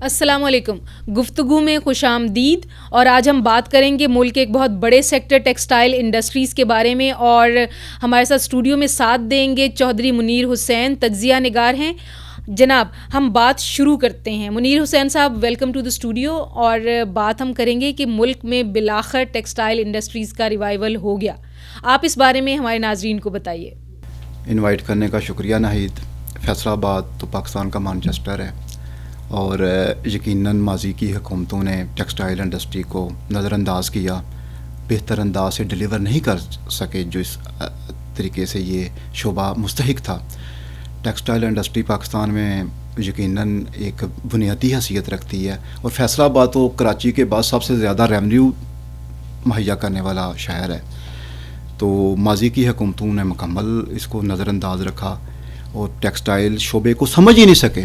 السلام علیکم. گفتگو میں خوش آمدید. اور آج ہم بات کریں گے ملک کے ایک بہت بڑے سیکٹر ٹیکسٹائل انڈسٹریز کے بارے میں, اور ہمارے ساتھ اسٹوڈیو میں ساتھ دیں گے چودھری منیر حسین, تجزیہ نگار ہیں. جناب, ہم بات شروع کرتے ہیں. منیر حسین صاحب, ویلکم ٹو دی اسٹوڈیو. اور بات ہم کریں گے کہ ملک میں بالآخر ٹیکسٹائل انڈسٹریز کا ریوائول ہو گیا. آپ اس بارے میں ہمارے ناظرین کو بتائیے. انوائٹ کرنے کا شکریہ ناہید. فیصل آباد تو پاکستان کا مانچسٹر ہے, اور یقیناً ماضی کی حکومتوں نے ٹیکسٹائل انڈسٹری کو نظر انداز کیا, بہتر انداز سے ڈیلیور نہیں کر سکے جو اس طریقے سے یہ شعبہ مستحق تھا. ٹیکسٹائل انڈسٹری پاکستان میں یقیناً ایک بنیادی حیثیت رکھتی ہے, اور فیصل آباد تو کراچی کے بعد سب سے زیادہ ریونیو مہیا کرنے والا شہر ہے. تو ماضی کی حکومتوں نے مکمل اس کو نظر انداز رکھا اور ٹیکسٹائل شعبے کو سمجھ ہی نہیں سکے.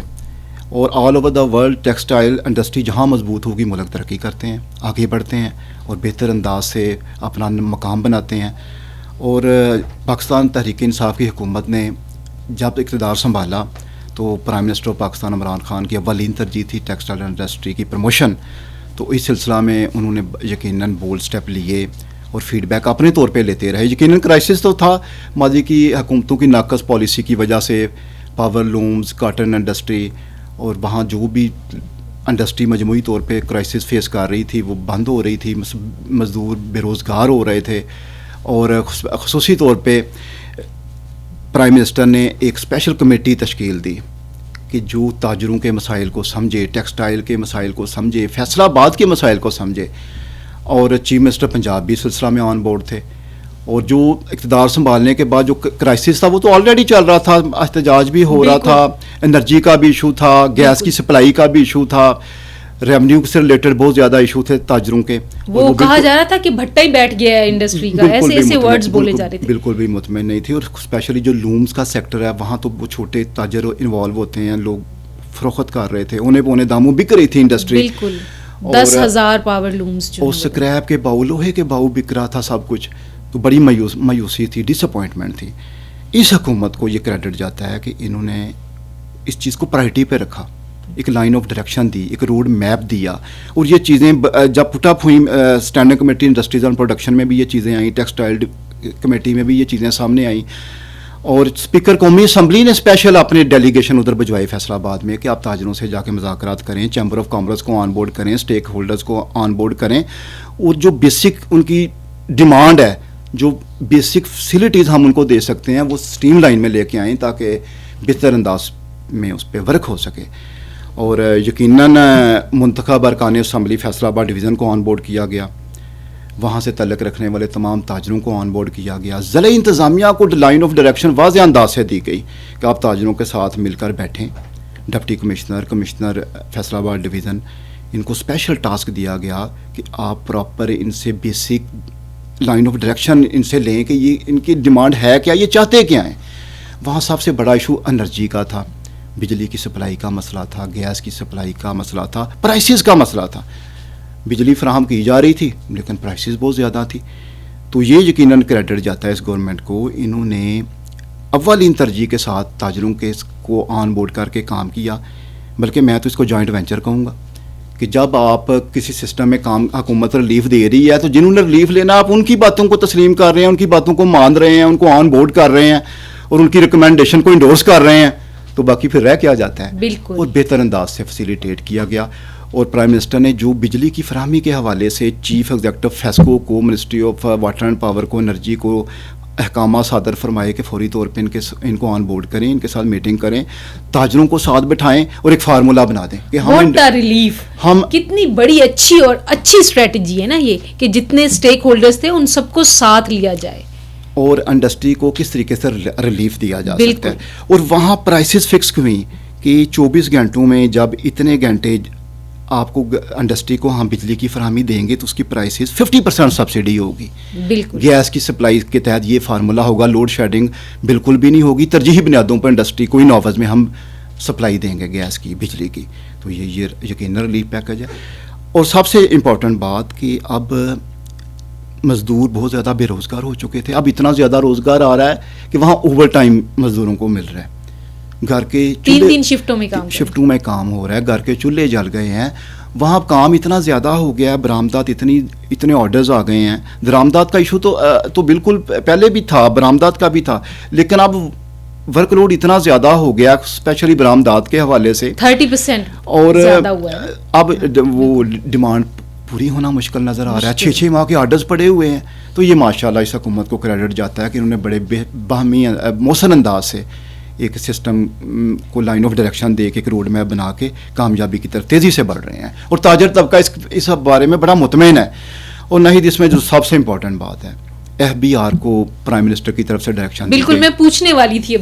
اور all over the world textile industry جہاں مضبوط ہوگی ملک ترقی کرتے ہیں, آگے بڑھتے ہیں اور بہتر انداز سے اپنا مقام بناتے ہیں. اور پاکستان تحریک انصاف کی حکومت نے جب اقتدار سنبھالا تو prime minister of Pakistan Imran Khan کی اولین ترجیح تھی ٹیکسٹائل انڈسٹری کی پروموشن. تو اس سلسلہ میں انہوں نے یقیناً بولڈ سٹیپ لیے اور فیڈ بیک اپنے طور پہ لیتے رہے. یقیناً کرائسس تو تھا ماضی کی حکومتوں کی ناقص پالیسی کی وجہ سے. پاور لومز, کاٹن انڈسٹری, اور وہاں جو بھی انڈسٹری مجموعی طور پہ کرائسس فیس کر رہی تھی وہ بند ہو رہی تھی, مزدور بے روزگار ہو رہے تھے. اور خصوصی طور پہ پرائم منسٹر نے ایک اسپیشل کمیٹی تشکیل دی کہ جو تاجروں کے مسائل کو سمجھے, ٹیکسٹائل کے مسائل کو سمجھے, فیصل آباد کے مسائل کو سمجھے. اور چیف منسٹر پنجاب بھی سلسلہ میں آن بورڈ تھے. اور جو اقتدار سنبھالنے کے بعد جو کرائسس تھا وہ تو آلریڈی چل رہا تھا, احتجاج بھی ہو رہا تھا, انرجی کا بھی ایشو تھا, گیس کی سپلائی کا بھی ایشو تھا, ریونیو سے ریلیٹڈ بہت زیادہ ایشو تھے تاجروں کے. وہ کہا جا رہا تھا کہ بھٹا ہی بیٹھ گیا ہے انڈسٹری کا, ایسے ورڈز بولے جا رہے تھے. بالکل بھی مطمئن نہیں تھی. اور اسپیشلی جو لومز کا سیکٹر ہے وہاں تو وہ چھوٹے تاجر انوالو ہوتے ہیں, لوگ فروخت کر رہے تھے, انہیں پونے داموں بک رہی تھی انڈسٹری. بالکل 10,000 پاور لومز جو, اور سکریپ کے باؤ, لوہے کے باؤ بک رہا تھا سب کچھ. تو بڑی مایوسی تھی, ڈس اپوائنٹمنٹ تھی. اس حکومت کو یہ کریڈٹ جاتا ہے کہ انہوں نے اس چیز کو پرائرٹی پہ رکھا, ایک لائن آف ڈائریکشن دی, ایک روڈ میپ دیا. اور یہ چیزیں جب پٹ اپ ہوئیں standing committee industries and production میں بھی یہ چیزیں آئیں, ٹیکسٹائل کمیٹی میں بھی یہ چیزیں سامنے آئیں. اور اسپیکر قومی اسمبلی نے اسپیشل اپنے ڈیلیگیشن ادھر بھجوائی فیصل آباد میں کہ آپ تاجروں سے جا کے مذاکرات کریں, چیمبر آف کامرس کو آن بورڈ کریں, اسٹیک ہولڈرز کو آن بورڈ کریں, اور جو بیسک ان کی ڈیمانڈ ہے, جو بیسک فیسلٹیز ہم ان کو دے سکتے ہیں وہ اسٹریم لائن میں لے کے آئیں تاکہ بہتر انداز میں اس پہ ورک ہو سکے. اور یقیناً منتخب ارکان اسمبلی فیصل آباد ڈویژن کو آن بورڈ کیا گیا, وہاں سے تعلق رکھنے والے تمام تاجروں کو آن بورڈ کیا گیا. ضلعی انتظامیہ کو لائن آف ڈائریکشن واضح انداز سے دی گئی کہ آپ تاجروں کے ساتھ مل کر بیٹھیں. ڈپٹی کمشنر فیصل آباد ڈویژن, ان کو اسپیشل ٹاسک دیا گیا کہ آپ پراپر ان سے بیسک لائن آف ڈائریکشن ان سے لیں کہ یہ ان کی ڈیمانڈ ہے کیا, یہ چاہتے کیا ہیں. وہاں سب سے بڑا ایشو انرجی کا تھا, بجلی کی سپلائی کا مسئلہ تھا, گیس کی سپلائی کا مسئلہ تھا, پرائسز کا مسئلہ تھا. بجلی فراہم کی جا رہی تھی لیکن پرائسز بہت زیادہ تھی. تو یہ یقیناً کریڈٹ جاتا ہے اس گورنمنٹ کو, انہوں نے اولین ترجیح کے ساتھ تاجروں کے کو آن بورڈ کر کے کام کیا. بلکہ میں تو اس کو جوائنٹ وینچر کہوں گا کہ جب آپ کسی سسٹم میں کام حکومت ریلیف دے رہی ہے تو جنہوں نے ریلیف لینا آپ ان کی باتوں کو تسلیم کر رہے ہیں, ان کی باتوں کو مان رہے ہیں, ان کو آن بورڈ کر رہے ہیں اور ان کی ریکمنڈیشن کو انڈورس کر رہے ہیں, تو باقی پھر رہ کیا جاتا ہے. بالکل. اور بہتر انداز سے فیسیلیٹیٹ کیا گیا. اور پرائم منسٹر نے جو بجلی کی فراہمی کے حوالے سے چیف ایگزیکٹو فیسکو کو, ministry of water and power کو, انرجی کو احکامات صادر فرمائے کہ فوری طور پہ ان کو آن بورڈ کریں, ان کے ساتھ میٹنگ کریں, تاجروں کو ساتھ بٹھائیں اور ایک فارمولہ بنا دیں کہ ہم کتنی بڑی اچھی اسٹریٹجی ہے نا یہ, کہ جتنے اسٹیک ہولڈرز تھے ان سب کو ساتھ لیا جائے اور انڈسٹری کو کس طریقے سے ریلیف دیا جا سکتا ہے. اور وہاں پرائسز فکس ہوئیں کہ 24 گھنٹوں میں جب اتنے گھنٹے آپ کو انڈسٹری کو ہم بجلی کی فراہمی دیں گے تو اس کی پرائسز 50% سبسڈی ہوگی. بالکل. گیس کی سپلائی کے تحت یہ فارمولہ ہوگا, لوڈ شیڈنگ بالکل بھی نہیں ہوگی, ترجیحی بنیادوں پر انڈسٹری کو ان آورز میں ہم سپلائی دیں گے گیس کی, بجلی کی. تو یہ یقیناً ریلیف پیکج ہے. اور سب سے امپورٹنٹ بات کہ اب مزدور بہت زیادہ بے روزگار ہو چکے تھے, اب اتنا زیادہ روزگار آ رہا ہے کہ وہاں اوور ٹائم مزدوروں کو مل رہا ہے. گھر کے 3 شفٹوں میں کام ہو رہا ہے, گھر کے چولہے جل گئے ہیں, وہاں کام اتنا زیادہ ہو گیا ہے, برآمدات اتنے آرڈرز آ گئے ہیں. درآمدات کا ایشو تو بالکل پہلے بھی تھا, برآمدات کا بھی تھا, لیکن اب ورک لوڈ اتنا زیادہ ہو گیا اسپیشلی برآمدات کے حوالے سے 30% اور زیادہ ہوا ہے. اب وہ ڈیمانڈ پوری ہونا مشکل نظر آ رہا ہے. 6 ماہ کے آرڈرز پڑے ہوئے ہیں. تو یہ ماشاءاللہ اس حکومت کو کریڈٹ جاتا ہے کہ انہوں نے بڑے باہمی مؤثر انداز سے ایک سسٹم کو لائن آف ڈائریکشن دے کے ایک روڈ میپ بنا کے کامیابی کی طرف تیزی سے بڑھ رہے ہیں. اور تاجر طبقہ اس بارے میں بڑا مطمئن ہے. اور ناہید اس میں جو سب سے امپورٹنٹ بات ہے, FBR کو پرائم منسٹر کی طرف سے ڈائریکشن. بالکل, میں پوچھنے والی تھی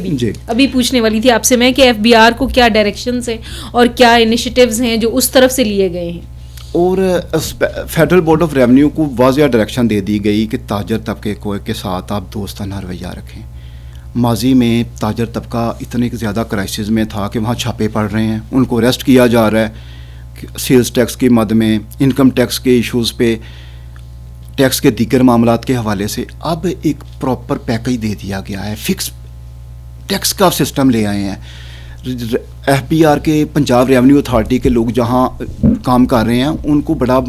ابھی پوچھنے والی تھی آپ سے میں کہ FBR کو کیا ڈائریکشنز ہیں اور کیا انیشیٹیوز ہیں جو اس طرف سے لیے گئے ہیں. اور فیڈرل بورڈ آف ریونیو کو واضح ڈائریکشن دے دی گئی کہ تاجر طبقے کے ساتھ آپ دوستانہ رویہ رکھیں. ماضی میں تاجر طبقہ اتنے زیادہ کرائسس میں تھا کہ وہاں چھاپے پڑ رہے ہیں, ان کو اریسٹ کیا جا رہا ہے سیلز ٹیکس کی مد میں, انکم ٹیکس کے ایشوز پہ, ٹیکس کے دیگر معاملات کے حوالے سے. اب ایک پراپر پیکج دے دیا گیا ہے, فکس ٹیکس کا سسٹم لے آئے ہیں. FBR کے پنجاب ریونیو اتھارٹی کے لوگ جہاں کام کر رہے ہیں ان کو بڑا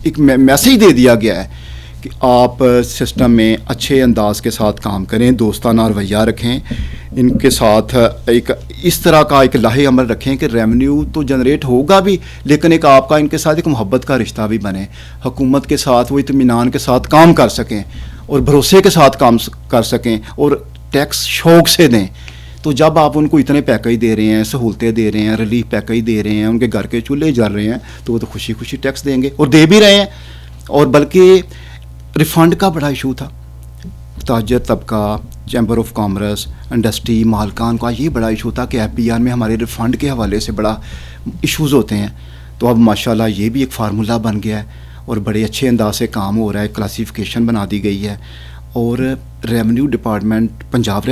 ایک میسیج دے دیا گیا ہے کہ آپ سسٹم میں اچھے انداز کے ساتھ کام کریں, دوستانہ رویہ رکھیں, ان کے ساتھ ایک اس طرح کا ایک لاہے عمل رکھیں کہ ریونیو تو جنریٹ ہوگا بھی لیکن ایک آپ کا ان کے ساتھ ایک محبت کا رشتہ بھی بنے, حکومت کے ساتھ وہ اطمینان کے ساتھ کام کر سکیں اور بھروسے کے ساتھ کام کر سکیں اور ٹیکس شوق سے دیں. تو جب آپ ان کو اتنے پیکج دے رہے ہیں, سہولتیں دے رہے ہیں, ریلیف پیکج دے رہے ہیں, ان کے گھر کے چولہے جل رہے ہیں, تو وہ تو خوشی خوشی ٹیکس دیں گے اور دے بھی رہے ہیں. اور بلکہ ریفنڈ کا بڑا ایشو تھا, تاجر طبقہ, چیمبر آف کامرس, انڈسٹری, مالکان کا یہ بڑا ایشو تھا کہ FBR میں ہمارے ریفنڈ کے حوالے سے بڑا ایشوز ہوتے ہیں. تو اب ماشاءاللہ یہ بھی ایک فارمولہ بن گیا ہے اور بڑے اچھے انداز سے کام ہو رہا ہے. کلاسیفیکیشن بنا دی گئی ہے اور revenue department, Punjab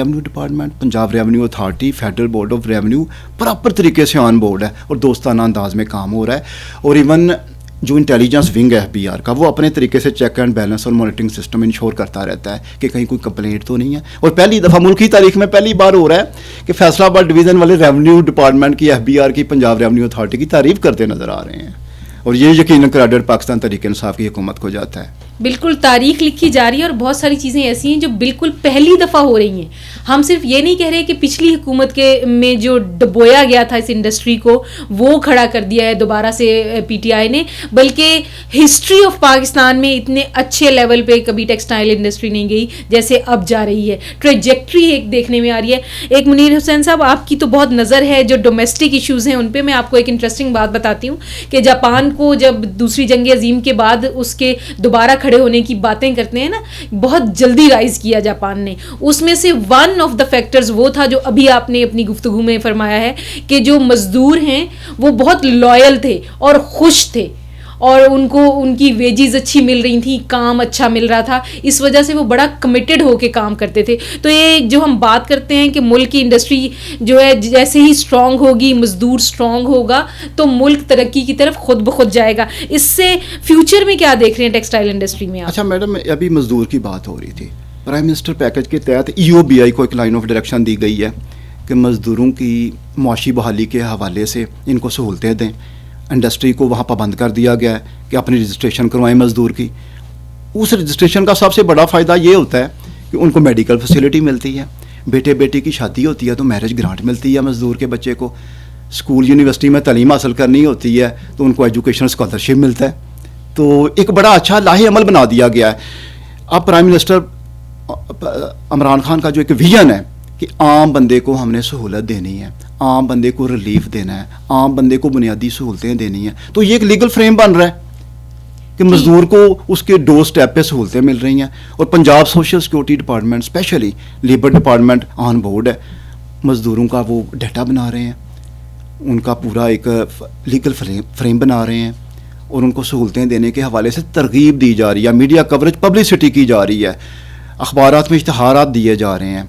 revenue authority, federal board of revenue proper طریقے سے آن بورڈ ہے اور دوستانہ انداز میں کام ہو رہا ہے. اور ایون جو انٹیلیجنس ونگ ہے FBR کا, وہ اپنے طریقے سے چیک اینڈ بیلنس اور مانیٹرنگ سسٹم انشور کرتا رہتا ہے کہ کہیں کوئی کمپلینٹ تو نہیں ہے. اور پہلی دفعہ ملک کی تاریخ میں پہلی بار ہو رہا ہے کہ فیصلہ آباد ڈویژن والے ریونیو ڈپارٹمنٹ کی FBR کی پنجاب ریونیو اتھارٹی کی تعریف کرتے نظر آ رہے ہیں. اور یہ یقیناً کریڈٹ پاکستان تحریک انصاف کی حکومت کو جاتا ہے. بالکل تاریخ لکھی جا رہی ہے اور بہت ساری چیزیں ایسی ہیں جو بالکل پہلی دفعہ ہو رہی ہیں. ہم صرف یہ نہیں کہہ رہے کہ پچھلی حکومت کے میں جو ڈبویا گیا تھا اس انڈسٹری کو وہ کھڑا کر دیا ہے دوبارہ سے PTI نے, بلکہ ہسٹری آف پاکستان میں اتنے اچھے لیول پہ کبھی ٹیکسٹائل انڈسٹری نہیں گئی جیسے اب جا رہی ہے. ٹریجیکٹری ایک دیکھنے میں آ رہی ہے. ایک منیر حسین صاحب, آپ کی تو بہت نظر ہے جو ڈومیسٹک ایشوز ہیں ان پہ. میں آپ کو ایک انٹرسٹنگ بات بتاتی ہوں کہ جاپان کو جب دوسری جنگ عظیم کے بعد اس کے دوبارہ کھڑے ہونے کی باتیں کرتے ہیں نا, بہت جلدی رائز کیا جاپان نے. اس میں سے ون آف دا فیکٹرز وہ تھا جو ابھی آپ نے اپنی گفتگو میں فرمایا ہے کہ جو مزدور ہیں وہ بہت لائل تھے اور خوش تھے اور ان کو ان کی ویجز اچھی مل رہی تھیں, کام اچھا مل رہا تھا, اس وجہ سے وہ بڑا کمیٹڈ ہو کے کام کرتے تھے. تو یہ جو ہم بات کرتے ہیں کہ ملک کی انڈسٹری جو ہے جیسے ہی اسٹرانگ ہوگی, مزدور اسٹرانگ ہوگا تو ملک ترقی کی طرف خود بخود جائے گا. اس سے فیوچر میں کیا دیکھ رہے ہیں ٹیکسٹائل انڈسٹری میں؟ اچھا میڈم, ابھی مزدور کی بات ہو رہی تھی. پرائم منسٹر پیکج کے تحت EOBI کو ایک لائن آف ڈائریکشن دی گئی ہے کہ مزدوروں کی معاشی بحالی کے حوالے سے ان کو سہولتیں دیں. انڈسٹری کو وہاں پابند کر دیا گیا ہے کہ اپنی رجسٹریشن کروائیں مزدور کی. اس رجسٹریشن کا سب سے بڑا فائدہ یہ ہوتا ہے کہ ان کو میڈیکل فیسلٹی ملتی ہے, بیٹے بیٹی کی شادی ہوتی ہے تو میرج گرانٹ ملتی ہے مزدور کے بچے کو, اسکول یونیورسٹی میں تعلیم حاصل کرنی ہوتی ہے تو ان کو ایجوکیشن اسکالرشپ ملتا ہے. تو ایک بڑا اچھا لاہے عمل بنا دیا گیا ہے. اب پرائم منسٹر عمران خان کا جو ایک ویژن ہے کہ عام بندے کو ہم نے سہولت دینی ہے, عام بندے کو ریلیف دینا ہے, عام بندے کو بنیادی سہولتیں دینی ہیں, تو یہ ایک لیگل فریم بن رہا ہے کہ مزدور کو اس کے ڈور سٹیپ پہ سہولتیں مل رہی ہیں. اور Punjab social security department, especially labour department on board ہے. مزدوروں کا وہ ڈیٹا بنا رہے ہیں, ان کا پورا ایک لیگل فریم بنا رہے ہیں اور ان کو سہولتیں دینے کے حوالے سے ترغیب دی جا رہی ہے. میڈیا کوریج, پبلسٹی کی جا رہی ہے, اخبارات میں اشتہارات دیے جا رہے ہیں,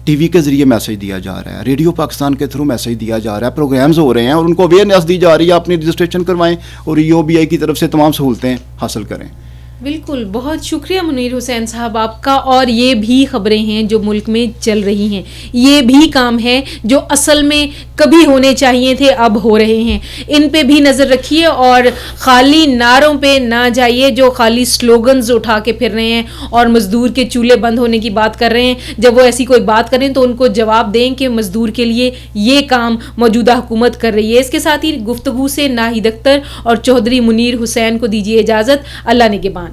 ٹی وی کے ذریعے میسج دیا جا رہا ہے, ریڈیو پاکستان کے تھرو میسج دیا جا رہا ہے, پروگرامز ہو رہے ہیں اور ان کو اویئرنیس دی جا رہی ہے. اپنی رجسٹریشن کروائیں اور EOBI کی طرف سے تمام سہولتیں حاصل کریں. بالکل، بہت شکریہ منیر حسین صاحب آپ کا. اور یہ بھی خبریں ہیں جو ملک میں چل رہی ہیں، یہ بھی کام ہے جو اصل میں کبھی ہونے چاہیے تھے اب ہو رہے ہیں. ان پہ بھی نظر رکھیے اور خالی نعروں پہ نہ جائیے جو خالی سلوگنز اٹھا کے پھر رہے ہیں اور مزدور کے چولہے بند ہونے کی بات کر رہے ہیں. جب وہ ایسی کوئی بات کریں تو ان کو جواب دیں کہ مزدور کے لیے یہ کام موجودہ حکومت کر رہی ہے. اس کے ساتھ ہی گفتگو سے ناہید اختر اور چودھری منیر حسین کو دیجیے اجازت. اللہ نگہبان.